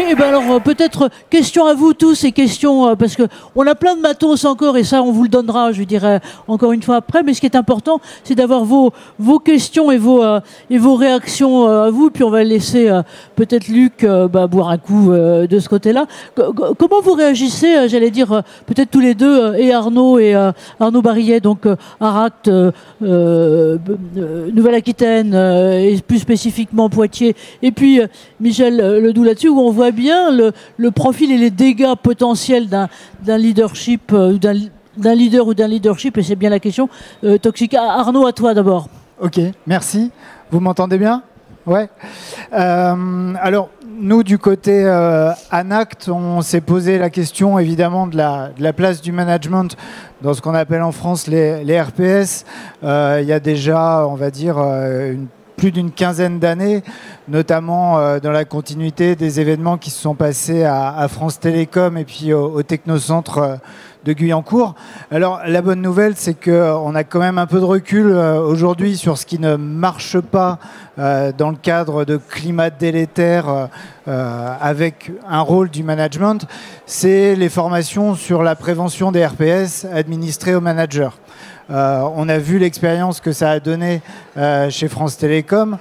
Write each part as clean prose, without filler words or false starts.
et ben alors peut-être question à vous tous et question parce que on a plein de matos encore et ça on vous le donnera, je dirais encore une fois après. Mais ce qui est important, c'est d'avoir vos questions et vos réactions à vous. Puis on va laisser peut-être Luc boire un coup de ce côté-là. Comment vous réagissez, j'allais dire peut-être tous les deux et Arnaud Arnaud Barillet, donc Aract, Nouvelle-Aquitaine et plus spécifiquement Poitiers, et puis Michel Ledoux là-dessus, où on voit bien le profil et les dégâts potentiels d'un leadership, d'un leader ou d'un leadership, et c'est bien la question toxique. Arnaud, à toi d'abord. Ok, merci. Vous m'entendez bien? Ouais. Alors, nous, du côté Anact, on s'est posé la question, évidemment, de la place du management dans ce qu'on appelle en France les RPS. Il y a déjà, on va dire, plus d'une quinzaine d'années, notamment dans la continuité des événements qui se sont passés à France Télécom et puis au Technocentre de Guyancourt. Alors, la bonne nouvelle, c'est qu'on a quand même un peu de recul aujourd'hui sur ce qui ne marche pas dans le cadre de climat délétère avec un rôle du management. C'est les formations sur la prévention des RPS administrées aux managers. On a vu l'expérience que ça a donné chez France Télécom.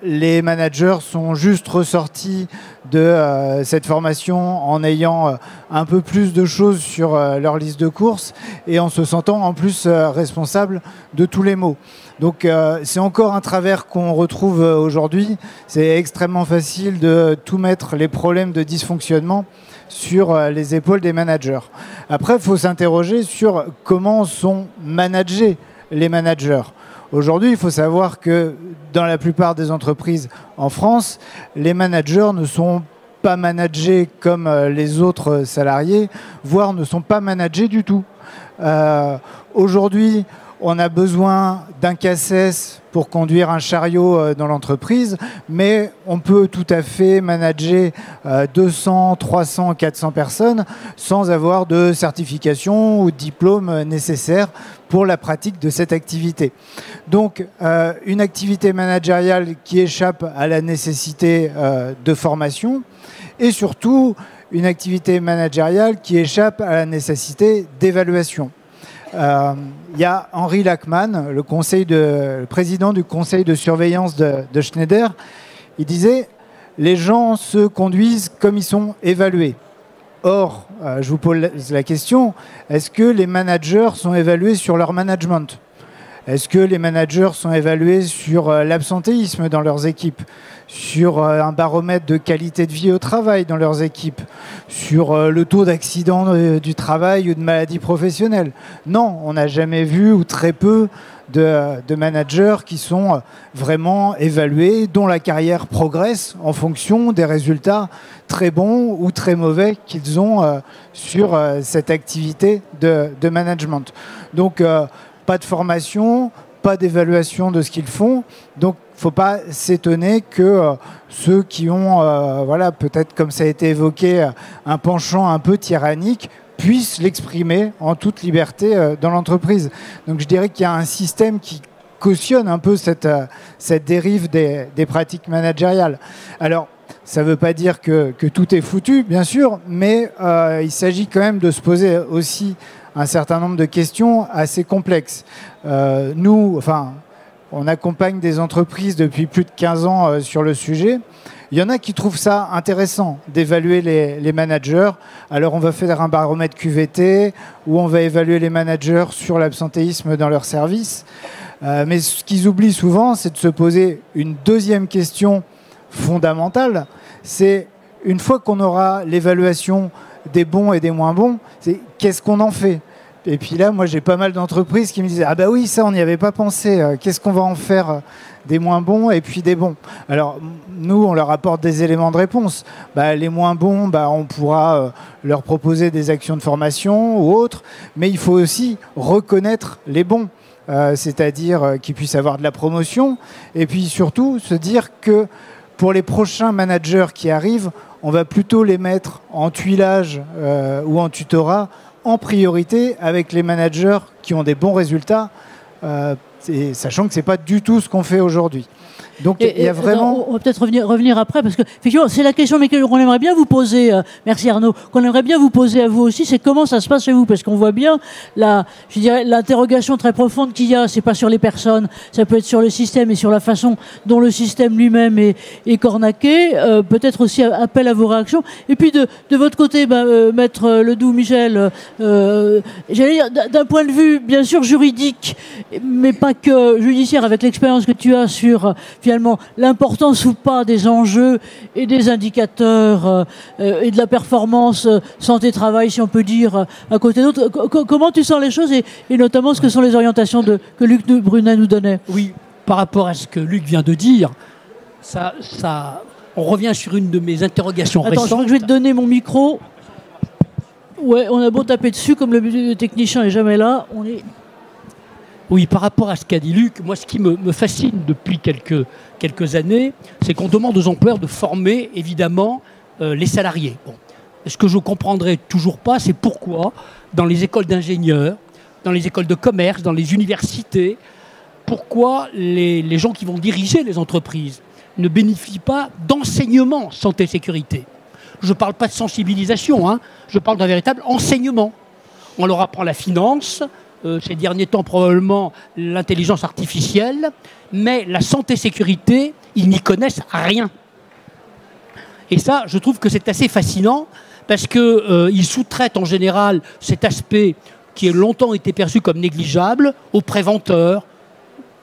Les managers sont juste ressortis de cette formation en ayant un peu plus de choses sur leur liste de courses et en se sentant en plus responsable de tous les maux. Donc c'est encore un travers qu'on retrouve aujourd'hui. C'est extrêmement facile de tout mettre les problèmes de dysfonctionnement sur les épaules des managers. Après, il faut s'interroger sur comment sont managés les managers. Aujourd'hui, il faut savoir que dans la plupart des entreprises en France, les managers ne sont pas managés comme les autres salariés, voire ne sont pas managés du tout. Aujourd'hui, on a besoin d'un CACES pour conduire un chariot dans l'entreprise, mais on peut tout à fait manager 200, 300, 400 personnes sans avoir de certification ou de diplôme nécessaire pour la pratique de cette activité. Donc, une activité managériale qui échappe à la nécessité de formation et surtout une activité managériale qui échappe à la nécessité d'évaluation. Il y a Henri Lachmann, le président du conseil de surveillance de Schneider. Il disait « Les gens se conduisent comme ils sont évalués ». Or, je vous pose la question, est-ce que les managers sont évalués sur leur management ? Est-ce que les managers sont évalués sur l'absentéisme dans leurs équipes, sur un baromètre de qualité de vie au travail dans leurs équipes, sur le taux d'accident du travail ou de maladie professionnelle? Non, on n'a jamais vu ou très peu de managers qui sont vraiment évalués, dont la carrière progresse en fonction des résultats très bons ou très mauvais qu'ils ont sur cette activité de management. Donc, pas de formation, pas d'évaluation de ce qu'ils font. Donc, il ne faut pas s'étonner que ceux qui ont, voilà, peut-être comme ça a été évoqué, un penchant un peu tyrannique, puissent l'exprimer en toute liberté dans l'entreprise. Donc, je dirais qu'il y a un système qui cautionne un peu cette dérive des pratiques managériales. Alors, ça ne veut pas dire que tout est foutu, bien sûr, mais il s'agit quand même de se poser aussi un certain nombre de questions assez complexes. Nous, on accompagne des entreprises depuis plus de 15 ans sur le sujet. Il y en a qui trouvent ça intéressant d'évaluer les managers. Alors, on va faire un baromètre QVT où on va évaluer les managers sur l'absentéisme dans leur service. Mais ce qu'ils oublient souvent, c'est de se poser une deuxième question fondamentale. C'est une fois qu'on aura l'évaluation des bons et des moins bons, c'est qu'est-ce qu'on en fait? Et puis là, moi, j'ai pas mal d'entreprises qui me disent « Ah bah oui, ça, on n'y avait pas pensé. Qu'est-ce qu'on va en faire des moins bons et puis des bons ?» Alors, nous, on leur apporte des éléments de réponse. Les moins bons, on pourra leur proposer des actions de formation ou autres, mais il faut aussi reconnaître les bons, c'est-à-dire qu'ils puissent avoir de la promotion, et puis surtout se dire que pour les prochains managers qui arrivent, on va plutôt les mettre en tuilage ou en tutorat en priorité avec les managers qui ont des bons résultats, sachant que ce n'est pas du tout ce qu'on fait aujourd'hui. Donc il y a vraiment... On va peut-être revenir après, parce que effectivement, c'est la question qu'on aimerait bien vous poser, merci Arnaud, qu'on aimerait bien vous poser à vous aussi, c'est comment ça se passe chez vous, parce qu'on voit bien je dirais, l'interrogation très profonde qu'il y a, c'est pas sur les personnes, ça peut être sur le système et sur la façon dont le système lui-même est cornaqué, peut-être aussi appel à vos réactions. Et puis de votre côté, Maître Ledoux, Michel, j'allais dire, d'un point de vue bien sûr juridique, mais pas que judiciaire, avec l'expérience que tu as sur finalement l'importance ou pas des enjeux et des indicateurs et de la performance santé-travail, si on peut dire, à côté d'autres. Comment tu sens les choses et notamment ce que sont les orientations que Luc Brunet nous donnait? Oui, par rapport à ce que Luc vient de dire, on revient sur une de mes interrogations récentes. Attends, je vais te donner mon micro. Ouais, on a beau taper dessus, comme le technicien n'est jamais là, on est... Oui, par rapport à ce qu'a dit Luc, moi ce qui me fascine depuis quelques années, c'est qu'on demande aux employeurs de former évidemment les salariés. Bon. Ce que je ne comprendrai toujours pas, c'est pourquoi dans les écoles d'ingénieurs, dans les écoles de commerce, dans les universités, pourquoi les gens qui vont diriger les entreprises ne bénéficient pas d'enseignement santé-sécurité. Je ne parle pas de sensibilisation, hein, je parle d'un véritable enseignement. On leur apprend la finance, ces derniers temps probablement l'intelligence artificielle, mais la santé-sécurité, ils n'y connaissent rien. Et ça, je trouve que c'est assez fascinant, parce qu'ils sous-traitent en général cet aspect qui a longtemps été perçu comme négligeable aux préventeurs,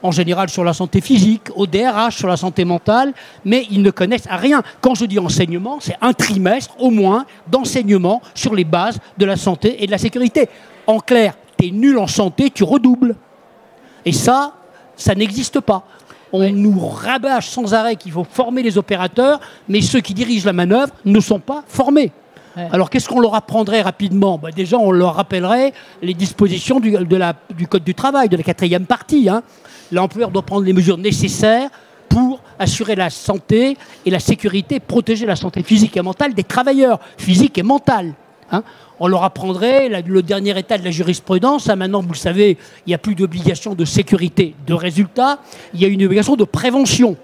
en général sur la santé physique, au DRH sur la santé mentale, mais ils ne connaissent rien. Quand je dis enseignement, c'est un trimestre au moins d'enseignement sur les bases de la santé et de la sécurité. En clair, tu es nul en santé, tu redoubles. Et ça n'existe pas. On nous rabâche sans arrêt qu'il faut former les opérateurs, mais ceux qui dirigent la manœuvre ne sont pas formés. Ouais. Alors qu'est-ce qu'on leur apprendrait rapidement? Déjà, on leur rappellerait les dispositions du Code du travail, de la 4e partie. Hein. L'employeur doit prendre les mesures nécessaires pour assurer la santé et la sécurité, protéger la santé physique et mentale des travailleurs, physique et mentale. Hein. On leur apprendrait le dernier état de la jurisprudence. Hein, maintenant, vous le savez, il n'y a plus d'obligation de sécurité de résultat, il y a une obligation de prévention.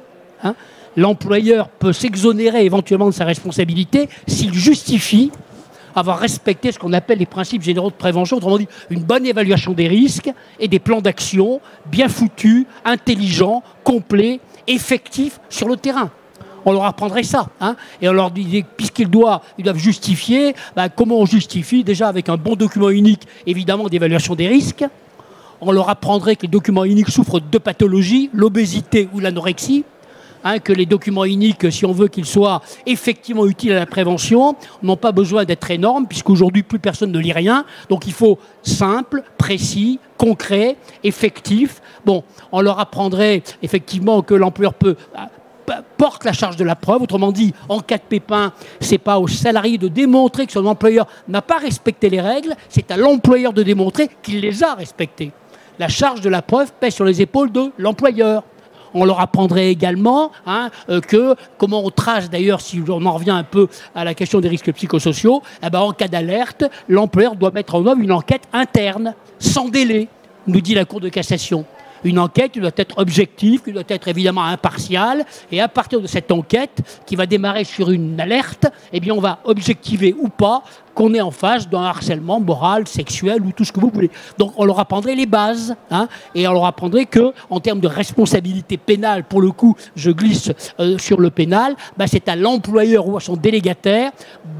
Hein. L'employeur peut s'exonérer éventuellement de sa responsabilité s'il justifie avoir respecté ce qu'on appelle les principes généraux de prévention, autrement dit une bonne évaluation des risques et des plans d'action bien foutus, intelligents, complets, effectifs sur le terrain. On leur apprendrait ça. Hein, et on leur dit, puisqu'ils doivent justifier, comment on justifie? Déjà avec un bon document unique, évidemment, d'évaluation des risques. On leur apprendrait que les documents uniques souffrent de pathologies, l'obésité ou l'anorexie. Hein, que les documents uniques, si on veut qu'ils soient effectivement utiles à la prévention, n'ont pas besoin d'être énormes, puisqu'aujourd'hui, plus personne ne lit rien. Donc il faut simple, précis, concret, effectif. Bon, on leur apprendrait effectivement que l'employeur porte la charge de la preuve. Autrement dit, en cas de pépin, ce n'est pas au salarié de démontrer que son employeur n'a pas respecté les règles, c'est à l'employeur de démontrer qu'il les a respectées. La charge de la preuve pèse sur les épaules de l'employeur. On leur apprendrait également que, comment on trace d'ailleurs, si on en revient un peu à la question des risques psychosociaux, en cas d'alerte, l'employeur doit mettre en œuvre une enquête interne, sans délai, nous dit la Cour de cassation. Une enquête qui doit être objective, qui doit être évidemment impartiale, et à partir de cette enquête, qui va démarrer sur une alerte, on va objectiver ou pas qu'on est en face d'un harcèlement moral, sexuel ou tout ce que vous voulez. Donc on leur apprendrait les bases, et on leur apprendrait qu'en termes de responsabilité pénale, pour le coup, je glisse sur le pénal, c'est à l'employeur ou à son délégataire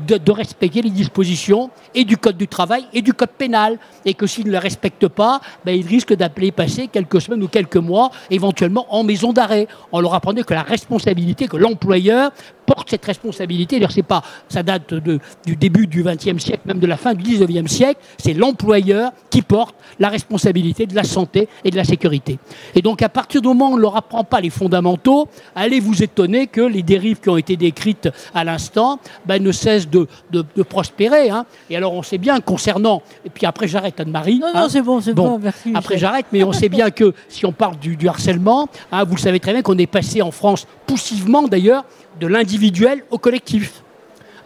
de respecter les dispositions et du Code du travail et du Code pénal, et que s'il ne les respecte pas, il risque d'appeler passer quelques semaines ou quelques mois, éventuellement en maison d'arrêt. On leur apprendrait que la responsabilité, que l'employeur porte cette responsabilité. D'ailleurs, c'est pas, ça date du début du XXe siècle, même de la fin du XIXe siècle. C'est l'employeur qui porte la responsabilité de la santé et de la sécurité. Et donc, à partir du moment où on ne leur apprend pas les fondamentaux, allez vous étonner que les dérives qui ont été décrites à l'instant ne cessent de prospérer. Hein. Et alors, on sait bien concernant... Et puis après, j'arrête, Anne-Marie. Non, c'est bon, merci. Après, j'arrête, mais on sait bien que si on parle du harcèlement, vous le savez très bien qu'on est passé en France, poussivement d'ailleurs, de l'individuel au collectif.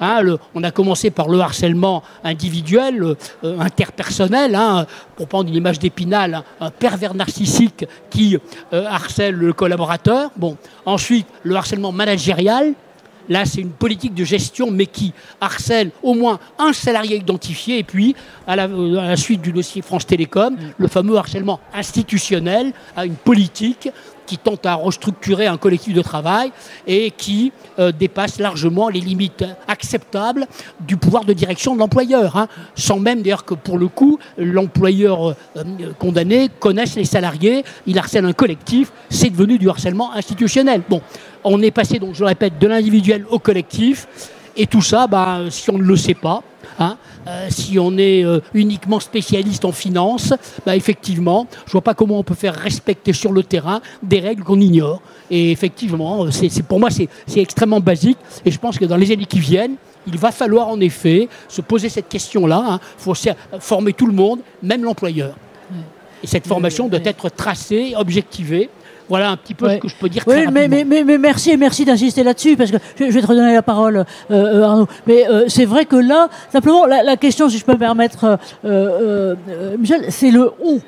Hein, on a commencé par le harcèlement individuel, interpersonnel, hein, pour prendre une image d'Épinal, un pervers narcissique qui harcèle le collaborateur. Bon. Ensuite, le harcèlement managérial. Là, c'est une politique de gestion, mais qui harcèle au moins un salarié identifié. Et puis, à la suite du dossier France Télécom, le fameux harcèlement institutionnel, à une politique qui tente à restructurer un collectif de travail et qui dépasse largement les limites acceptables du pouvoir de direction de l'employeur. Hein, sans même, d'ailleurs, que pour le coup, l'employeur condamné connaisse les salariés, il harcèle un collectif, c'est devenu du harcèlement institutionnel. Bon, on est passé, donc je le répète, de l'individuel au collectif, et tout ça, bah, si on ne le sait pas, hein, si on est uniquement spécialiste en finance, bah, effectivement, je ne vois pas comment on peut faire respecter sur le terrain des règles qu'on ignore. Et effectivement, pour moi, c'est extrêmement basique, et je pense que dans les années qui viennent, il va falloir en effet se poser cette question-là. Il faut former tout le monde, même l'employeur. Et cette formation doit être tracée, objectivée. Voilà un petit peu ce que je peux dire très rapidement. Mais merci d'insister là-dessus, parce que je vais te redonner la parole, Arnaud. Mais c'est vrai que là, simplement, la question, si je peux me permettre, Michel, c'est le « on ».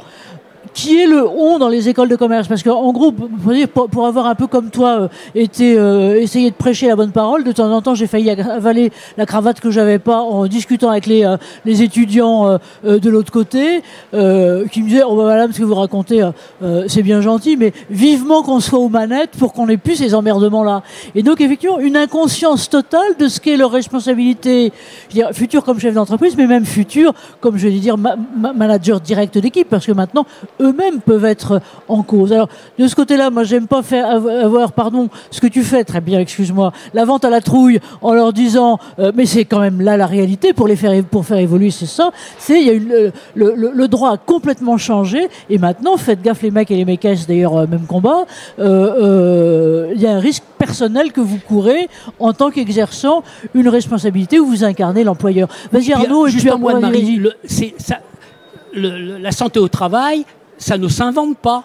Qui est le on dans les écoles de commerce? Parce qu'en gros, pour avoir un peu comme toi essayé de prêcher la bonne parole, de temps en temps, j'ai failli avaler la cravate que j'avais pas en discutant avec les étudiants de l'autre côté, qui me disaient « Oh bah madame, ce que vous racontez, c'est bien gentil, mais vivement qu'on soit aux manettes pour qu'on ait plus ces emmerdements-là. » Et donc, effectivement, une inconscience totale de ce qu'est leur responsabilité, je veux dire, future comme chef d'entreprise, mais même future comme, je vais dire, manager direct d'équipe, parce que maintenant, eux-mêmes peuvent être en cause. Alors, de ce côté-là, moi, j'aime pas avoir, pardon, ce que tu fais, très bien, excuse-moi, la vente à la trouille en leur disant, mais c'est quand même là la réalité pour faire évoluer, c'est ça. Il y a eu le droit a complètement changé, et maintenant, faites gaffe les mecs et les meckesses, d'ailleurs, même combat, il y a un risque personnel que vous courez en tant qu'exerçant une responsabilité où vous incarnez l'employeur. Vas-y Arnaud, et juste puis un mot de Marie, la santé au travail, ça ne s'invente pas,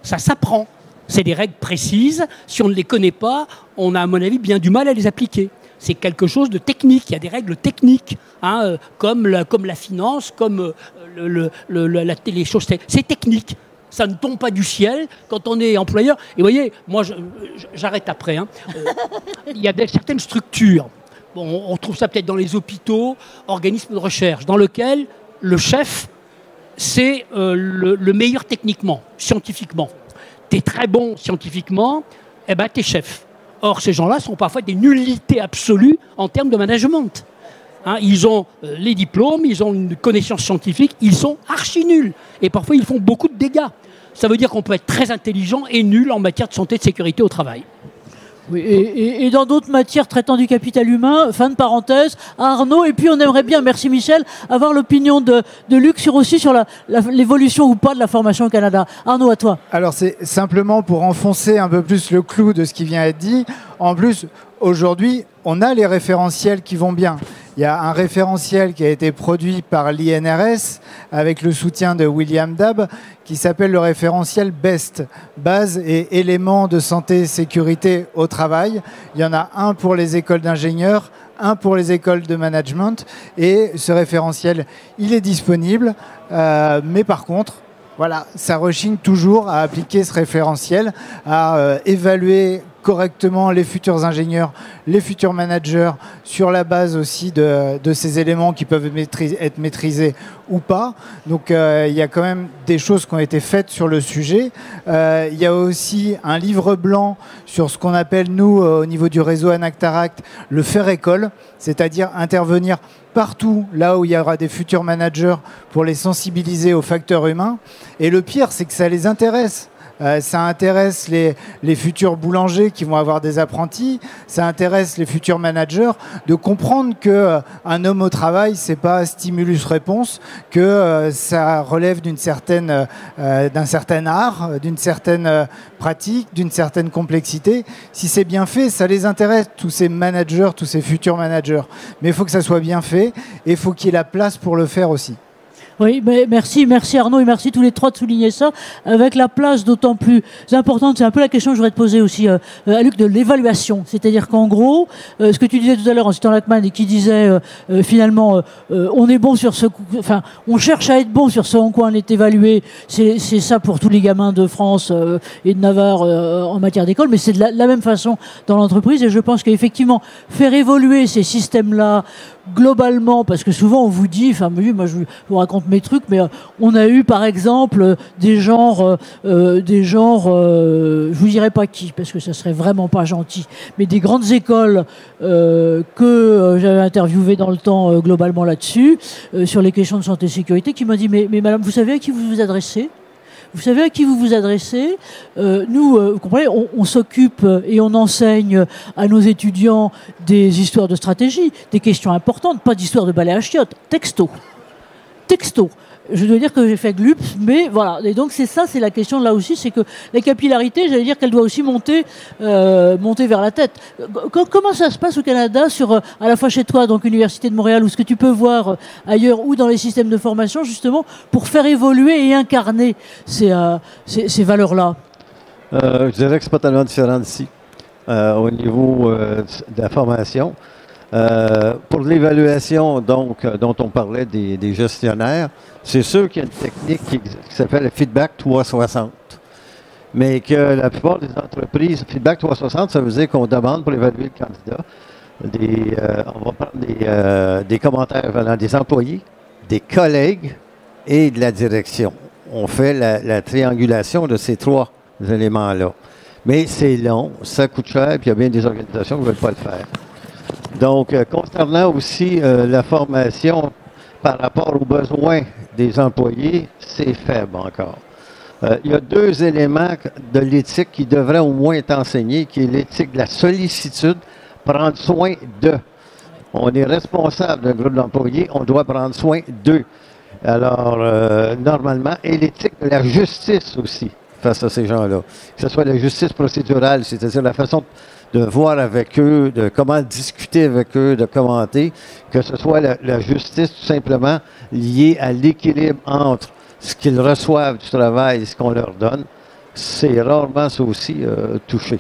ça s'apprend. C'est des règles précises. Si on ne les connaît pas, on a, à mon avis, bien du mal à les appliquer. C'est quelque chose de technique. Il y a des règles techniques, hein, comme la finance, comme les choses. C'est technique. Ça ne tombe pas du ciel quand on est employeur. Et vous voyez, moi, j'arrête après. Hein. Il y a certaines structures. Bon, on trouve ça peut-être dans les hôpitaux, organismes de recherche, dans lesquels le chef, c'est le meilleur techniquement, scientifiquement. Tu es très bon scientifiquement, eh ben, tu es chef. Or, ces gens-là sont parfois des nullités absolues en termes de management. Hein, ils ont les diplômes, ils ont une connaissance scientifique, ils sont archi nuls. Et parfois, ils font beaucoup de dégâts. Ça veut dire qu'on peut être très intelligent et nul en matière de santé et de sécurité au travail. Oui, et dans d'autres matières traitant du capital humain, fin de parenthèse, Arnaud, et puis on aimerait bien, merci Michel, avoir l'opinion de Luc sur l'évolution ou pas de la formation au Canada. Arnaud, à toi. Alors c'est simplement pour enfoncer un peu plus le clou de ce qui vient d'être dit. En plus, aujourd'hui, on a les référentiels qui vont bien. Il y a un référentiel qui a été produit par l'INRS avec le soutien de William Dabb qui s'appelle le référentiel BEST, base et éléments de santé et sécurité au travail. Il y en a un pour les écoles d'ingénieurs, un pour les écoles de management, et ce référentiel, il est disponible, mais par contre, voilà, ça rechigne toujours à appliquer ce référentiel, à évaluer correctement les futurs ingénieurs, les futurs managers, sur la base aussi de ces éléments qui peuvent être maîtrisés ou pas. Donc il y a quand même des choses qui ont été faites sur le sujet. Il y a aussi un livre blanc sur ce qu'on appelle, nous, au niveau du réseau Anactaract, le faire école, c'est-à-dire intervenir partout là où il y aura des futurs managers pour les sensibiliser aux facteurs humains. Et le pire, c'est que ça les intéresse. Ça intéresse les futurs boulangers qui vont avoir des apprentis, ça intéresse les futurs managers de comprendre qu'un homme au travail, c'est pas stimulus-réponse, que ça relève d'un certain art, d'une certaine pratique, d'une certaine complexité. Si c'est bien fait, ça les intéresse, tous ces managers, tous ces futurs managers. Mais il faut que ça soit bien fait et il faut qu'il y ait la place pour le faire aussi. Oui, mais merci Arnaud et merci tous les trois de souligner ça, avec la place d'autant plus importante, c'est un peu la question que je voudrais te poser aussi, à Luc, de l'évaluation. C'est-à-dire qu'en gros, ce que tu disais tout à l'heure en citant Lachmann et qui disait finalement, on est bon sur on cherche à être bon sur ce en quoi on est évalué, c'est ça pour tous les gamins de France et de Navarre en matière d'école, mais c'est de la même façon dans l'entreprise, et je pense qu'effectivement, faire évoluer ces systèmes-là, globalement, parce que souvent on vous dit, moi je vous raconte mes trucs, mais on a eu par exemple des genres, je vous dirai pas qui, parce que ça serait vraiment pas gentil, mais des grandes écoles que j'avais interviewées dans le temps globalement là-dessus, sur les questions de santé et sécurité, qui m'ont dit mais madame, vous savez à qui vous vous adressez ? Vous savez à qui vous vous adressez. Nous, vous comprenez, on s'occupe et on enseigne à nos étudiants des histoires de stratégie, des questions importantes, pas d'histoires de balai à chiottes, texto. Je dois dire que j'ai fait GLUPS, mais voilà. Et donc c'est la question là aussi, c'est que la capillarité, j'allais dire qu'elle doit aussi monter vers la tête. Comment ça se passe au Canada, à la fois chez toi, donc Université de Montréal, ou ce que tu peux voir ailleurs, ou dans les systèmes de formation, justement, pour faire évoluer et incarner ces valeurs-là? Je dirais que c'est pas tellement différent d'ici, au niveau de la formation. Pour l'évaluation dont on parlait des gestionnaires, c'est sûr qu'il y a une technique qui s'appelle le feedback 360. Mais que la plupart des entreprises, feedback 360, ça veut dire qu'on demande pour évaluer le candidat on va prendre des commentaires venant des employés, des collègues et de la direction. On fait la triangulation de ces trois éléments-là. Mais c'est long, ça coûte cher, puis il y a bien des organisations qui ne veulent pas le faire. Donc, concernant aussi la formation par rapport aux besoins des employés, c'est faible encore. Il y a deux éléments de l'éthique qui devraient au moins être enseignés, qui est l'éthique de la sollicitude, prendre soin d'eux. On est responsable d'un groupe d'employés, on doit prendre soin d'eux. Alors, normalement, et l'éthique de la justice aussi, face à ces gens-là. Que ce soit la justice procédurale, c'est-à-dire la façon de voir avec eux, de comment discuter avec eux, de commenter, que ce soit la justice tout simplement liée à l'équilibre entre ce qu'ils reçoivent du travail et ce qu'on leur donne, c'est rarement ça aussi touché.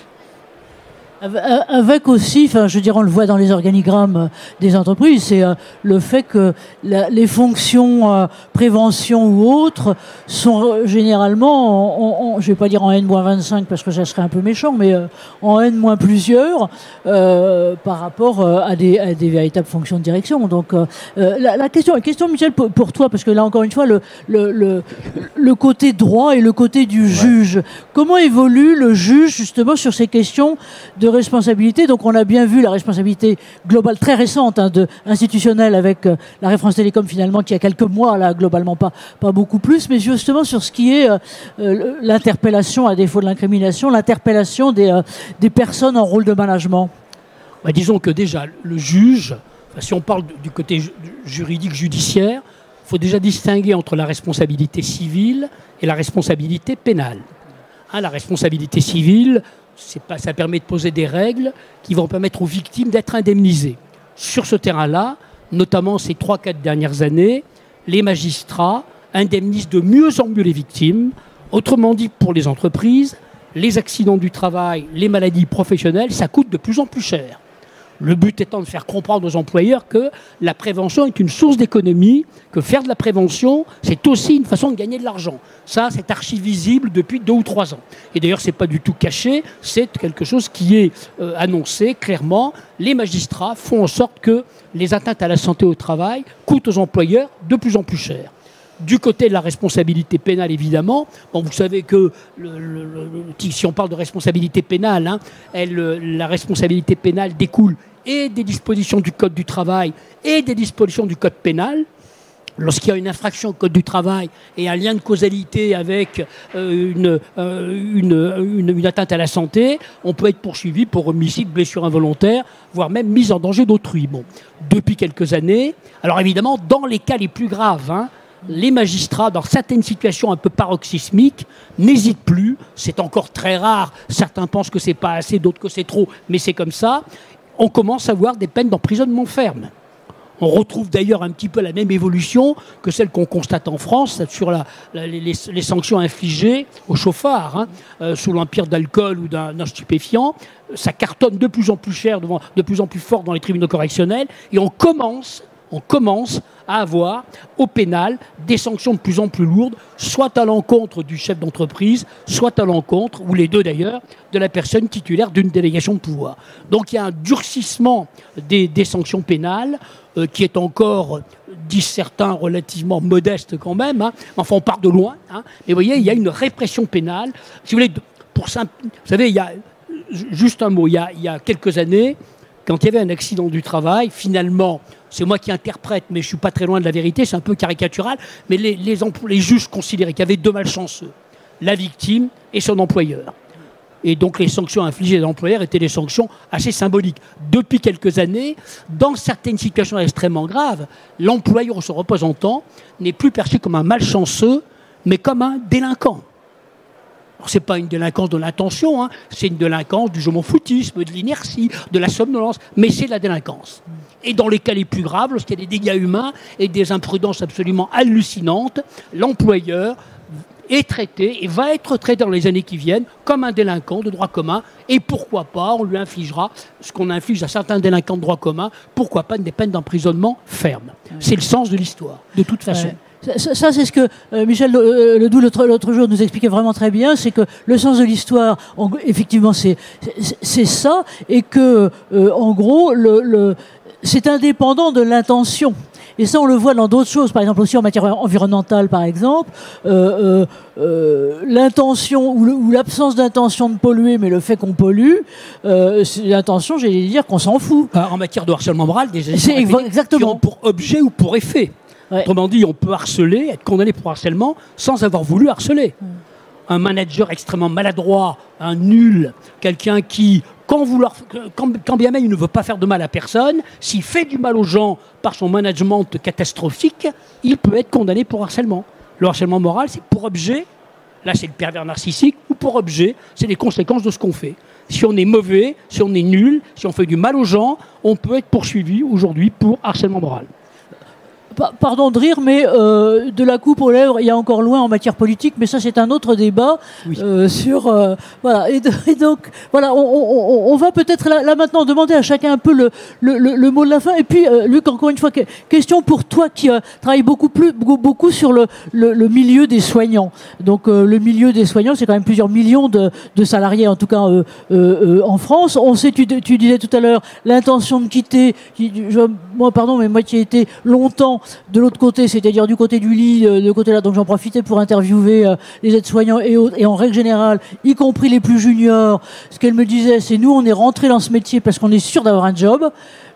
Avec aussi, je dirais, on le voit dans les organigrammes des entreprises, c'est le fait que les fonctions prévention ou autres sont généralement, je ne vais pas dire en N-25 parce que ça serait un peu méchant, mais en N- plusieurs par rapport à des véritables fonctions de direction. Donc la question, Michel, pour toi, parce que là encore une fois, le côté droit et le côté du juge. Comment évolue le juge justement sur ces questions de responsabilité? Donc on a bien vu la responsabilité globale très récente institutionnelle avec la référence télécom finalement qui a quelques mois là globalement pas beaucoup plus, mais justement sur ce qui est l'interpellation à défaut de l'incrimination, l'interpellation des personnes en rôle de management. Ouais, disons que déjà le juge, si on parle du côté juridique judiciaire, il faut déjà distinguer entre la responsabilité civile et la responsabilité pénale. La responsabilité civile, ça permet de poser des règles qui vont permettre aux victimes d'être indemnisées. Sur ce terrain-là, notamment ces 3-4 dernières années, les magistrats indemnisent de mieux en mieux les victimes. Autrement dit, pour les entreprises, les accidents du travail, les maladies professionnelles, ça coûte de plus en plus cher. Le but étant de faire comprendre aux employeurs que la prévention est une source d'économie, que faire de la prévention, c'est aussi une façon de gagner de l'argent. Ça, c'est archi-visible depuis 2 ou 3 ans. Et d'ailleurs, ce n'est pas du tout caché, c'est quelque chose qui est annoncé clairement. Les magistrats font en sorte que les atteintes à la santé au travail coûtent aux employeurs de plus en plus cher. Du côté de la responsabilité pénale, évidemment, vous savez que si on parle de responsabilité pénale, la responsabilité pénale découle et des dispositions du Code du travail et des dispositions du Code pénal. Lorsqu'il y a une infraction au Code du travail et un lien de causalité avec une atteinte à la santé, on peut être poursuivi pour homicide, blessure involontaire, voire même mise en danger d'autrui. Bon, depuis quelques années, alors évidemment, dans les cas les plus graves, les magistrats, dans certaines situations un peu paroxysmiques, n'hésitent plus. C'est encore très rare. Certains pensent que c'est pas assez, d'autres que c'est trop, mais c'est comme ça. On commence à voir des peines d'emprisonnement ferme. On retrouve d'ailleurs un petit peu la même évolution que celle qu'on constate en France sur les sanctions infligées aux chauffards, sous l'empire d'alcool ou d'un stupéfiant. Ça cartonne de plus en plus cher, de plus en plus fort dans les tribunaux correctionnels, et on commence à avoir au pénal des sanctions de plus en plus lourdes, soit à l'encontre du chef d'entreprise, soit à l'encontre, ou les deux d'ailleurs, de la personne titulaire d'une délégation de pouvoir. Donc il y a un durcissement des sanctions pénales qui est encore, disent certains, relativement modeste quand même. Enfin, on part de loin. Mais vous voyez, il y a une répression pénale. Si vous voulez, vous savez, il y a juste un mot. Il y a quelques années, quand il y avait un accident du travail, finalement, c'est moi qui interprète, mais je ne suis pas très loin de la vérité, c'est un peu caricatural, mais les juges considéraient qu'il y avait deux malchanceux, la victime et son employeur. Et donc les sanctions infligées à l'employeur étaient des sanctions assez symboliques. Depuis quelques années, dans certaines situations extrêmement graves, l'employeur ou son représentant n'est plus perçu comme un malchanceux, mais comme un délinquant. Ce n'est pas une délinquance de l'intention, c'est une délinquance du je m'en foutisme, de l'inertie, de la somnolence, mais c'est la délinquance. Et dans les cas les plus graves, lorsqu'il y a des dégâts humains et des imprudences absolument hallucinantes, l'employeur est traité et va être traité dans les années qui viennent comme un délinquant de droit commun, et pourquoi pas, on lui infligera ce qu'on inflige à certains délinquants de droit commun, pourquoi pas des peines d'emprisonnement fermes. C'est le sens de l'histoire, de toute façon. Ça, c'est ce que Michel Ledoux l'autre jour nous expliquait vraiment très bien, c'est que le sens de l'histoire, effectivement, c'est ça, et que, en gros, c'est indépendant de l'intention. Et ça, on le voit dans d'autres choses, par exemple aussi en matière environnementale, par exemple, l'intention ou l'absence d'intention de polluer, mais le fait qu'on pollue, c'est l'intention, j'allais dire, qu'on s'en fout. En matière de harcèlement moral, des exactement qui ont pour objet ou pour effet. Ouais. Autrement dit, on peut harceler, être condamné pour harcèlement sans avoir voulu harceler. Un manager extrêmement maladroit, un nul, quelqu'un qui, quand bien même il ne veut pas faire de mal à personne, s'il fait du mal aux gens par son management catastrophique, il peut être condamné pour harcèlement. Le harcèlement moral, c'est pour objet, là c'est le pervers narcissique, ou pour objet, c'est les conséquences de ce qu'on fait. Si on est mauvais, si on est nul, si on fait du mal aux gens, on peut être poursuivi aujourd'hui pour harcèlement moral. Pardon de rire, mais de la coupe aux lèvres, il y a encore loin en matière politique, mais ça c'est un autre débat. Oui. Voilà. Et donc voilà, on va peut-être là maintenant demander à chacun un peu le mot de la fin. Et puis Luc, encore une fois, question pour toi qui travaille beaucoup sur le milieu des soignants. Donc le milieu des soignants, c'est quand même plusieurs millions de salariés, en tout cas en France. On sait, tu disais tout à l'heure, l'intention de quitter. Moi qui ai été longtemps de l'autre côté, c'est-à-dire du côté du lit, de côté là, donc j'en profitais pour interviewer les aides-soignants et autres, et en règle générale, y compris les plus juniors, ce qu'elle me disait, c'est nous on est rentrés dans ce métier parce qu'on est sûr d'avoir un job,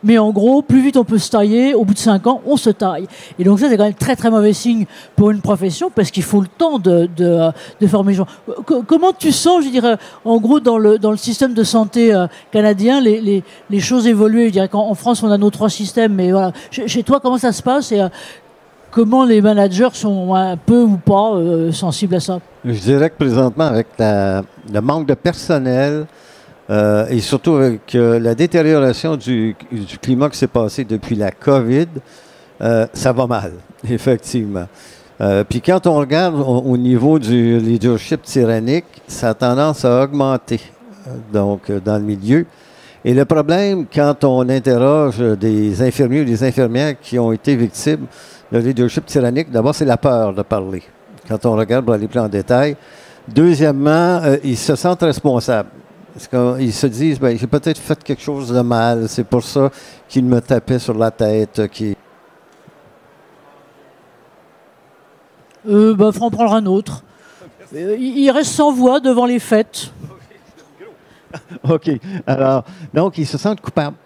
mais en gros, plus vite on peut se tailler, au bout de 5 ans, on se taille. Et donc ça, c'est quand même très très mauvais signe pour une profession, parce qu'il faut le temps de former les gens. Comment tu sens, je dirais, en gros, dans le système de santé canadien, les choses évoluer? Je dirais qu'en France, on a nos 3 systèmes, mais voilà. Chez toi, comment ça se passe et comment les managers sont un peu ou pas sensibles à ça? Je dirais que présentement, avec le manque de personnel, et surtout avec la détérioration du climat qui s'est passé depuis la COVID, ça va mal, effectivement. Puis quand on regarde au niveau du leadership tyrannique, ça a tendance à augmenter dans le milieu. Et le problème, quand on interroge des infirmiers ou des infirmières qui ont été victimes de leadership tyrannique, d'abord, c'est la peur de parler. Quand on regarde pour aller plus en détail. Deuxièmement, ils se sentent responsables. Parce qu'ils se disent, j'ai peut-être fait quelque chose de mal, c'est pour ça qu'ils me tapaient sur la tête. Faut en prendre un autre. Il reste sans voix devant les fêtes. OK. Alors, donc, ils se sentent coupables.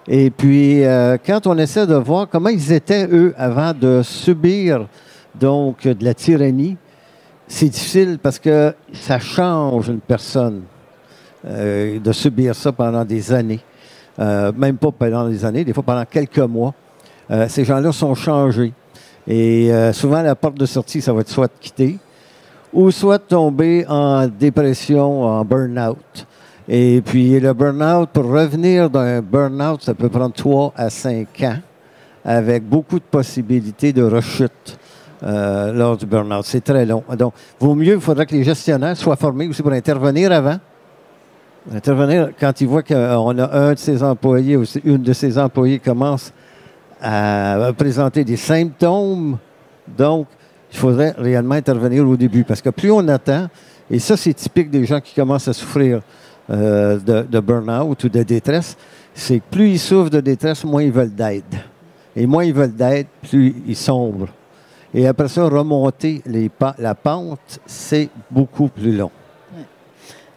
Et puis, quand on essaie de voir comment ils étaient, eux, avant de subir donc de la tyrannie, c'est difficile parce que ça change une personne. De subir ça pendant des années, même pas pendant des années, des fois pendant quelques mois. Ces gens-là sont changés. Et souvent, la porte de sortie, ça va être soit de quitter ou soit de tomber en dépression, en burn-out. Et puis, le burn-out, pour revenir d'un burn-out, ça peut prendre 3 à 5 ans avec beaucoup de possibilités de rechute lors du burn-out. C'est très long. Donc, il faudrait que les gestionnaires soient formés aussi pour intervenir avant. Intervenir quand ils voient qu'on a un de ses employés ou une de ses employés commence à présenter des symptômes. Donc, il faudrait réellement intervenir au début. Parce que plus on attend, et ça, c'est typique des gens qui commencent à souffrir de burn-out ou de détresse, c'est que plus ils souffrent de détresse, moins ils veulent d'aide. Et moins ils veulent d'aide, plus ils sombrent. Et après ça, remonter la pente, c'est beaucoup plus long.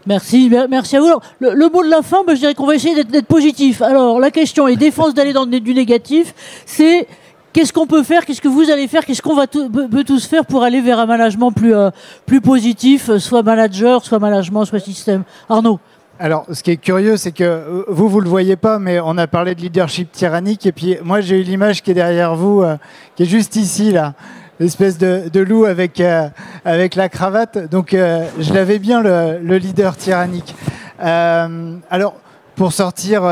Merci à vous. Alors, le mot de la fin, je dirais qu'on va essayer d'être positif. Alors, la question est défense d'aller dans du négatif, c'est qu'est-ce qu'on peut faire, qu'est-ce que vous allez faire, qu'est-ce qu'on peut tous faire pour aller vers un management plus positif, soit manager, soit management, soit système. Arnaud. Alors, ce qui est curieux, c'est que vous le voyez pas, mais on a parlé de leadership tyrannique, et puis moi, j'ai eu l'image qui est derrière vous, qui est juste ici, là. L'espèce de loup avec la cravate. Donc, je l'avais bien, le leader tyrannique. Alors, pour sortir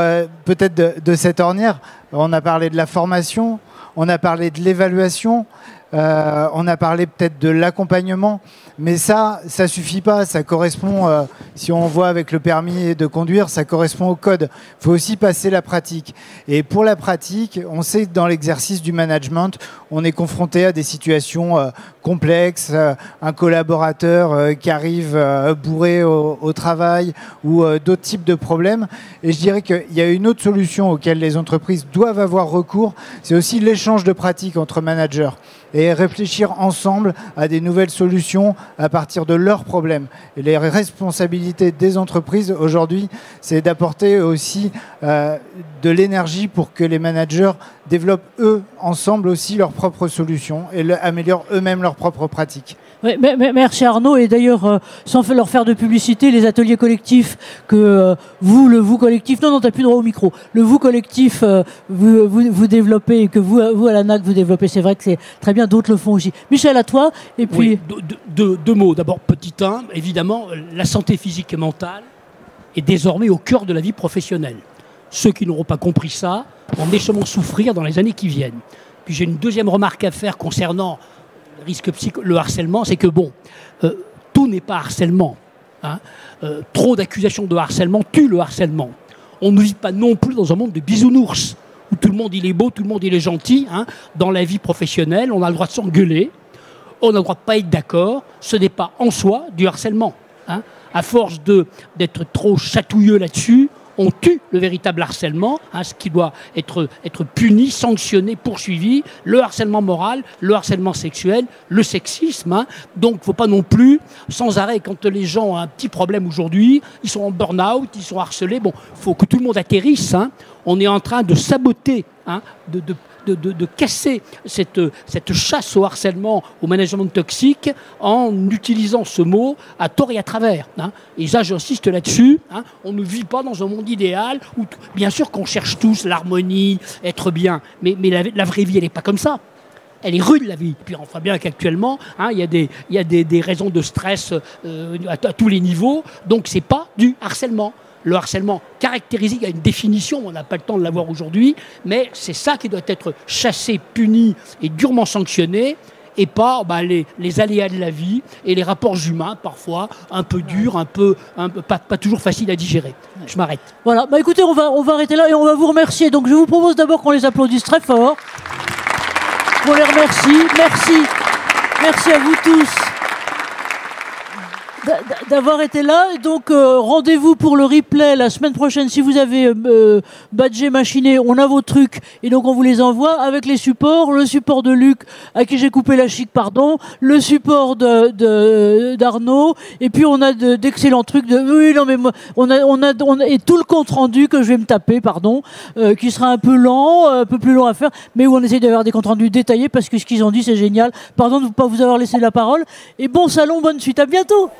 peut-être de cette ornière, on a parlé de la formation, on a parlé de l'évaluation, on a parlé peut-être de l'accompagnement, mais ça suffit pas. Ça correspond, si on voit avec le permis de conduire, ça correspond au code. Il faut aussi passer la pratique. Et pour la pratique, on sait que dans l'exercice du management, on est confronté à des situations complexes, un collaborateur qui arrive bourré au travail ou d'autres types de problèmes. Et je dirais qu'il y a une autre solution auquel les entreprises doivent avoir recours, c'est aussi l'échange de pratiques entre managers et réfléchir ensemble à des nouvelles solutions à partir de leurs problèmes. Et les responsabilités des entreprises aujourd'hui, c'est d'apporter aussi de l'énergie pour que les managers développent eux, ensemble aussi, leurs propres solutions et améliorent eux-mêmes leurs propres pratiques. Oui, merci Arnaud, et d'ailleurs, sans leur faire de publicité, les ateliers collectifs que le vous collectif, non, t'as plus droit au micro, le vous collectif, vous développez, et que vous à la NAC, vous développez, c'est vrai que c'est très bien, d'autres le font aussi. Michel, à toi, et puis... Oui, deux mots. D'abord, petit 1, évidemment, la santé physique et mentale est désormais au cœur de la vie professionnelle. Ceux qui n'auront pas compris ça vont méchamment souffrir dans les années qui viennent. Puis j'ai une deuxième remarque à faire concernant le harcèlement, c'est que tout n'est pas harcèlement. Hein. Trop d'accusations de harcèlement tuent le harcèlement. On ne vit pas non plus dans un monde de bisounours, où tout le monde il est beau, tout le monde il est gentil. Hein. Dans la vie professionnelle, on a le droit de s'engueuler, on a le droit de pas être d'accord, ce n'est pas en soi du harcèlement. Hein. À force d'être trop chatouilleux là-dessus, on tue le véritable harcèlement, hein, ce qui doit être puni, sanctionné, poursuivi, le harcèlement moral, le harcèlement sexuel, le sexisme. Hein. Donc, il ne faut pas non plus, sans arrêt, quand les gens ont un petit problème aujourd'hui, ils sont en burn-out, ils sont harcelés, il faut que tout le monde atterrisse. Hein. On est en train de saboter, hein, de casser cette chasse au harcèlement, au management toxique, en utilisant ce mot à tort et à travers. Hein. Et ça, j'insiste là-dessus. Hein. On ne vit pas dans un monde idéal où, bien sûr qu'on cherche tous l'harmonie, être bien, mais la vraie vie, elle n'est pas comme ça. Elle est rude, la vie. Puis on voit bien qu'actuellement, hein, il y a des raisons de stress à tous les niveaux. Donc, ce n'est pas du harcèlement. Le harcèlement caractérisé, il y a une définition, on n'a pas le temps de l'avoir aujourd'hui, mais c'est ça qui doit être chassé, puni et durement sanctionné, et pas les aléas de la vie et les rapports humains, parfois un peu durs, pas toujours faciles à digérer. Je m'arrête. Voilà, écoutez, on va arrêter là et on va vous remercier. Donc je vous propose d'abord qu'on les applaudisse très fort. On les remercie. Merci à vous tous d'avoir été là. Donc rendez-vous pour le replay la semaine prochaine. Si vous avez badgé, machiné, on a vos trucs et donc on vous les envoie avec les supports. Le support de Luc, à qui j'ai coupé la chic, pardon. Le support d'Arnaud. Et puis on a d'excellents trucs. Oui, non mais moi, on a et tout le compte rendu que je vais me taper, pardon, qui sera un peu lent, un peu plus long à faire, mais où on essaie d'avoir des comptes rendus détaillés parce que ce qu'ils ont dit c'est génial. Pardon de ne pas vous avoir laissé la parole. Et bon salon, bonne suite. À bientôt.